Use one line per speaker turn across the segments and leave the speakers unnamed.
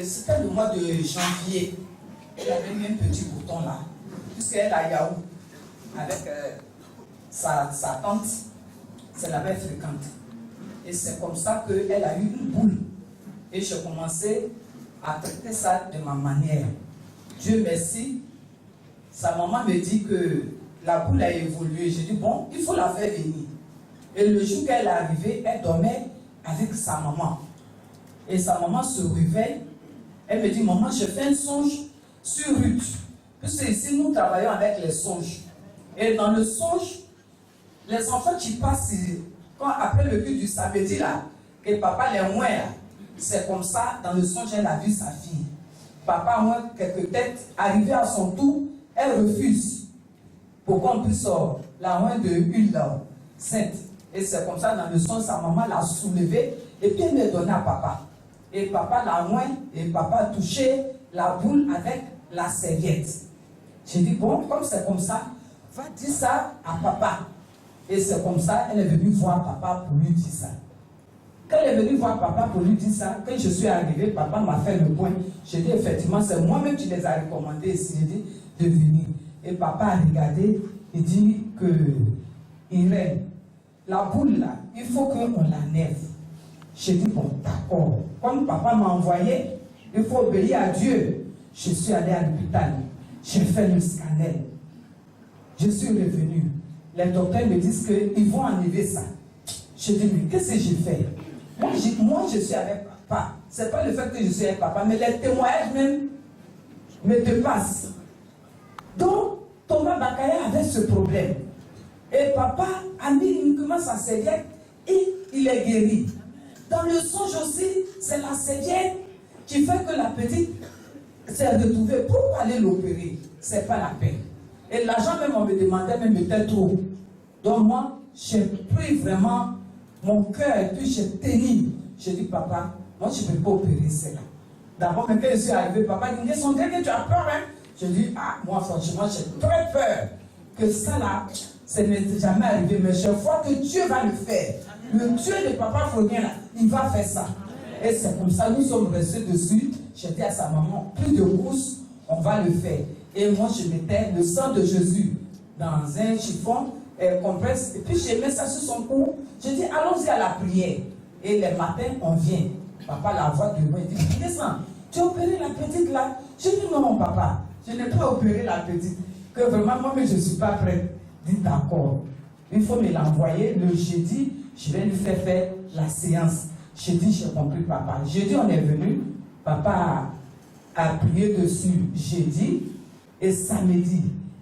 C'était le mois de janvier. Elle avait mis un petit bouton là, puisqu'elle a Yahoo avec sa tante, c'est la mère fréquente. Et c'est comme ça qu'elle a eu une boule. Et j'ai commencé à traiter ça de ma manière. Dieu merci, sa maman me dit que la boule a évolué. J'ai dit, bon, il faut la faire venir. Et le jour qu'elle est arrivée, elle dormait avec sa maman. Et sa maman se réveille. Elle me dit, maman, je fais un songe sur Ruth. Puisque ici, nous travaillons avec les songes. Et dans le songe, les enfants qui passent, quand après le culte du samedi, là, que papa les moins, là, c'est comme ça, dans le songe, elle a vu sa fille. Papa moins quelques têtes, arrivé à son tour, elle refuse. Pour qu'on puisse la moins de huile sainte. Et c'est comme ça, dans le songe, sa maman l'a soulevée, et puis elle m'a donné à papa. Et papa l'a moins, et papa a touché la boule avec la serviette. J'ai dit, bon, comme c'est comme ça, va dire ça à papa. Et c'est comme ça, elle est venue voir papa pour lui dire ça. Quand elle est venue voir papa pour lui dire ça, quand je suis arrivé, papa m'a fait le point. J'ai dit, effectivement, c'est moi-même qui les a recommandés ici. J'ai dit, de venir. Et papa a regardé, il dit que, Irène, la boule là, il faut qu'on la nève. J'ai dit, bon, d'accord. Comme papa m'a envoyé, il faut obéir à Dieu. Je suis allé à l'hôpital. J'ai fait le scanner. Je suis revenu. Les docteurs me disent qu'ils vont enlever ça. Je dis, mais qu'est-ce que j'ai fait? Moi, je suis avec papa. Ce n'est pas le fait que je suis avec papa, mais les témoignages même me dépassent. Donc, Thomas Bakaya avait ce problème. Et papa a mis uniquement sa serviette et il est guéri. Dans le songe aussi, c'est la serviette qui fait que la petite s'est retrouvée. Pourquoi aller l'opérer? Ce n'est pas la peine. Et l'argent même, on me demandait, même était trop. Donc moi, j'ai pris vraiment mon cœur et puis j'ai tenu. J'ai dit, papa, moi je ne peux pas opérer cela. D'abord, quand je suis arrivé, papa dit, mais son Dieu que tu as peur, hein? Je dis, ah, moi franchement, j'ai très peur que ça là, ça n'est jamais arrivé. Mais je vois que Dieu va le faire. Le Dieu de papa Florien là, il va faire ça. Et c'est comme ça, nous sommes restés dessus. J'ai dit à sa maman, plus de courses, on va le faire. Et moi, je mettais le sang de Jésus dans un chiffon compresse. Et puis, j'ai mis ça sur son cou. J'ai dit, allons-y à la prière. Et les matins, on vient. Papa la voit de loin. Il dit, descends, tu as opéré la petite là? J'ai dit, non, mon papa, je n'ai pas opéré la petite. Que vraiment, moi, mais je ne suis pas prête. Dit, d'accord. Il faut me l'envoyer. Le jeudi, je vais lui faire la séance. J'ai dit, j'ai compris, papa. Jeudi, on est venu. Papa a prié dessus jeudi. Et samedi,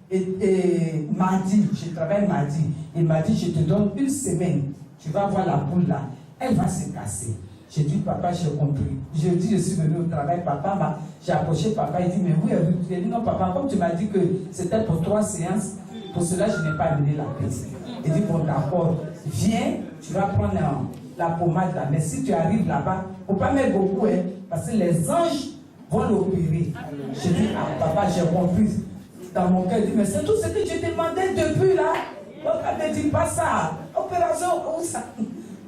et mardi, je travaille mardi, il m'a dit, je te donne une semaine, tu vas voir la boule là, elle va se casser. J'ai dit, papa, j'ai compris. Jeudi, je suis venu au travail, papa j'ai approché papa, il dit, mais oui, il dit, non, papa, comme tu m'as dit que c'était pour 3 séances, pour cela, je n'ai pas amené la petite. Il dit, bon, d'accord, viens, tu vas prendre la pommade là, mais si tu arrives là-bas, il ne faut pas mettre beaucoup, hein, parce que les anges vont l'opérer. Je dis, ah papa, j'ai compris. Dans mon cœur, il dit, mais c'est tout ce que je demandais depuis là. Donc, elle ne dit pas ça. Opération, où ça?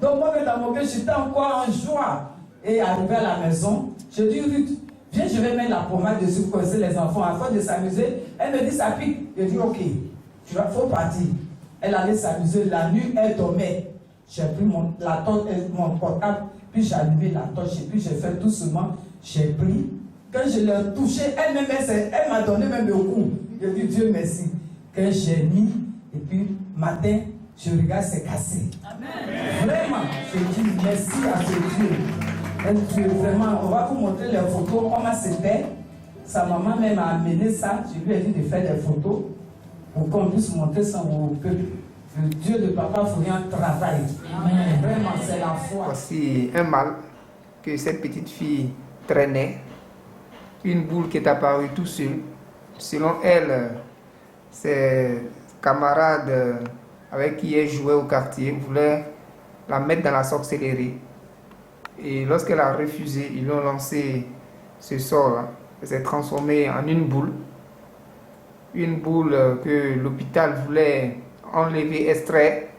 Donc, moi, dans mon cœur, j'étais encore en joie. Et arrivé à la maison, je dis, Ruth, viens, je vais mettre la pommade dessus pour coincer les enfants afin de s'amuser. Elle me dit, ça pique. Je dis, ok, il faut partir. Elle allait s'amuser. La nuit, elle dormait. J'ai pris mon portable, puis j'ai allumé la torche, et puis j'ai fait doucement, j'ai pris. Quand je l'ai touché, elle-même, elle m'a donné même le coup. Je dis Dieu merci. Quand j'ai mis, et puis matin, je regarde, c'est cassé. Amen. Vraiment, je dis merci à ce Dieu. Et Dieu, vraiment, on va vous montrer les photos, comment c'était. Sa maman même a amené ça. Je lui ai dit de faire des photos pour qu'on puisse montrer ça au peuple. Le Dieu de papa Florien travaille. Amen. Vraiment, c'est la foi.
Voici un mal que cette petite fille traînait. Une boule qui est apparue tout seul. Selon elle, ses camarades avec qui elle jouait au quartier voulaient la mettre dans la sorcellerie. Et lorsqu'elle a refusé, ils ont lancé ce sort-là. Elle s'est transformée en une boule. Une boule que l'hôpital voulait enlever, extraire.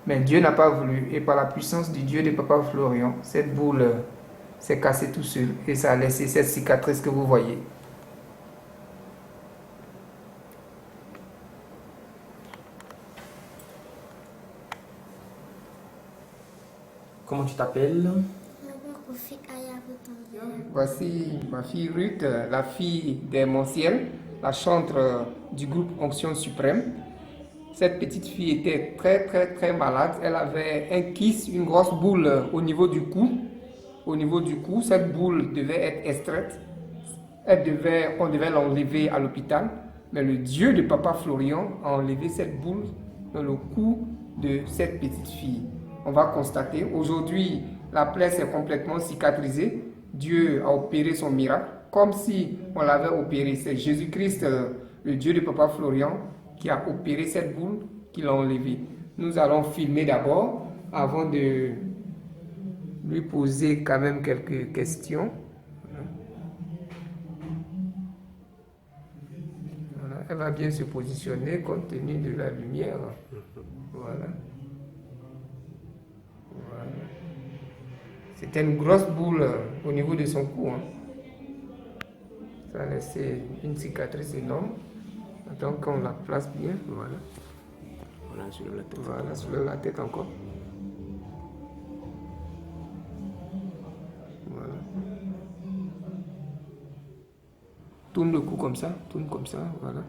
Mais Dieu n'a pas voulu. Et par la puissance du Dieu de Papa Florian, cette boule s'est cassé tout seul et ça a laissé cette cicatrice que vous voyez.
Comment tu t'appelles?
Voici ma fille Ruth, la fille des Monciels, la chantre du groupe Onction Suprême. Cette petite fille était très malade. Elle avait un kyste, une grosse boule au niveau du cou. Au niveau du cou, cette boule devait être extraite. On devait l'enlever à l'hôpital. Mais le Dieu de Papa Florian a enlevé cette boule dans le cou de cette petite fille. On va constater, aujourd'hui, la plaie s'est complètement cicatrisée. Dieu a opéré son miracle, comme si on l'avait opéré. C'est Jésus-Christ, le Dieu de Papa Florian, qui a opéré cette boule, qui l'a enlevée. Nous allons filmer d'abord, avant de lui poser quand même quelques questions. Voilà. Elle va bien se positionner compte tenu de la lumière. Voilà. Voilà. C'était une grosse boule au niveau de son cou. Hein. Ça a laissé une cicatrice énorme. Donc on la place bien. Voilà.
Voilà, sur la tête.
Voilà, soulève la tête encore. Voilà. Tourne le cou comme ça, voilà.